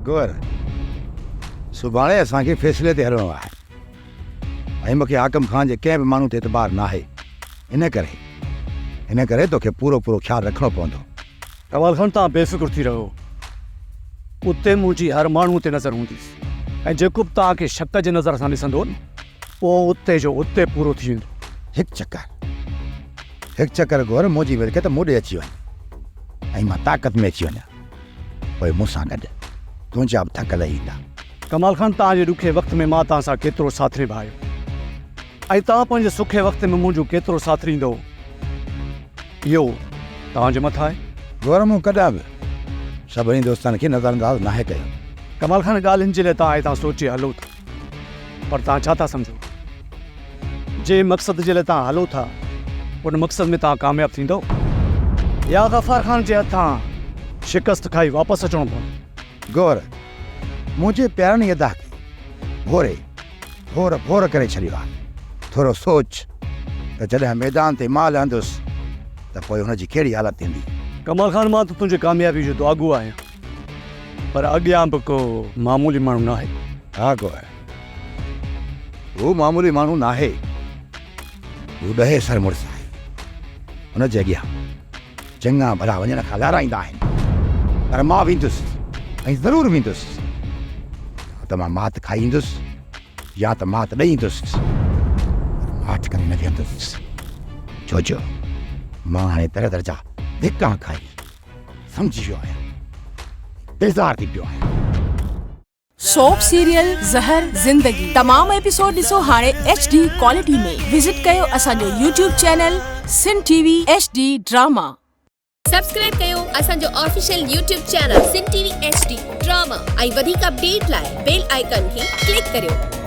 गोर सुभाणे असांखे फ़ैसिले ते हलणो आहे ऐं मूंखे हाकिम ख़ान जे कंहिं बि माण्हू ते एतबार न आहे इन करे तोखे पूरो ख़्यालु रखिणो पवंदो। कमाल खान तव्हां बेफ़िक्र थी रहो उते मुंहिंजी हर माण्हू ते नज़र हूंदी ऐं जेको बि तव्हांखे शक जे नज़र सां ॾिसंदो पोइ उते जो उते पूरो थी वेंदो। हिकु चकर गोर मुंहिंजी वेल खे त मूं ॾे अची वञ ऐं मां ताक़त में अची वञा पोइ मूंसां गॾु तुंहिंजा बि थकल ईंदा। कमाल खान तव्हांजे ॾुखे वक़्त में मां तव्हां सां केतिरो साथ निभायो ऐं तव्हां पंहिंजे सुखे वक़्त में मुंहिंजो केतिरो साथ ॾींदो इहो तव्हांजे मथां आहे। गोर मूं कॾहिं बि सभिनी दोस्तनि खे नज़रअंदाज़ नाहे कयो। कमाल खान ॻाल्हियुनि जे लाइ तव्हां हितां सोचे हलो था पर तव्हां छा था सम्झो जे मक़सद जे लाइ तव्हां हलो था उन मक़सद में तव्हां कामयाबु थींदो या गफ़ार खान जे हथां शिकस्त खाई वापसि अचणो पवंदो। गोर मुंहिंजे प्यारनि अदा खे भोर करे छॾियो आहे। थोरो सोच त जॾहिं मैदान ते मां लहंदुसि त पोइ हुनजी कहिड़ी हालत थींदी। कमाल खान मां त तुंहिंजे कामयाबी जो दुआगो आहियां पर अॻियां बि को मामूली माण्हू न आहे। हा गोर हू मामूली माण्हू न आहे हू ॾहे सर मुड़ुस आहे। हुनजे अॻियां चङा भला वञण खां लाराईंदा आहिनि पर मां वेंदुसि ऐं ज़रूरु वेंदुसि त मां मात खाई ईंदुसि या त मात ॾेई ईंदुसि माठ करे न वेंदुसि छो मां हाणे तरह तरह जा धिका खाई सम्झी वियो आहियां बेज़ार थी पियो आहियां। सोप सीरियल ज़हर ज़िंदगी तमाम एपिसोड ॾिसो हाणे HD क्वालिटी में। विजिट कयो असांजो YouTube channel SindhTVHD drama. Subscribe कयो असांजो official YouTube channel SindhTVHD drama ऐं वधीक अपडेट लाइ बेल आइकन खे क्लिक करियो।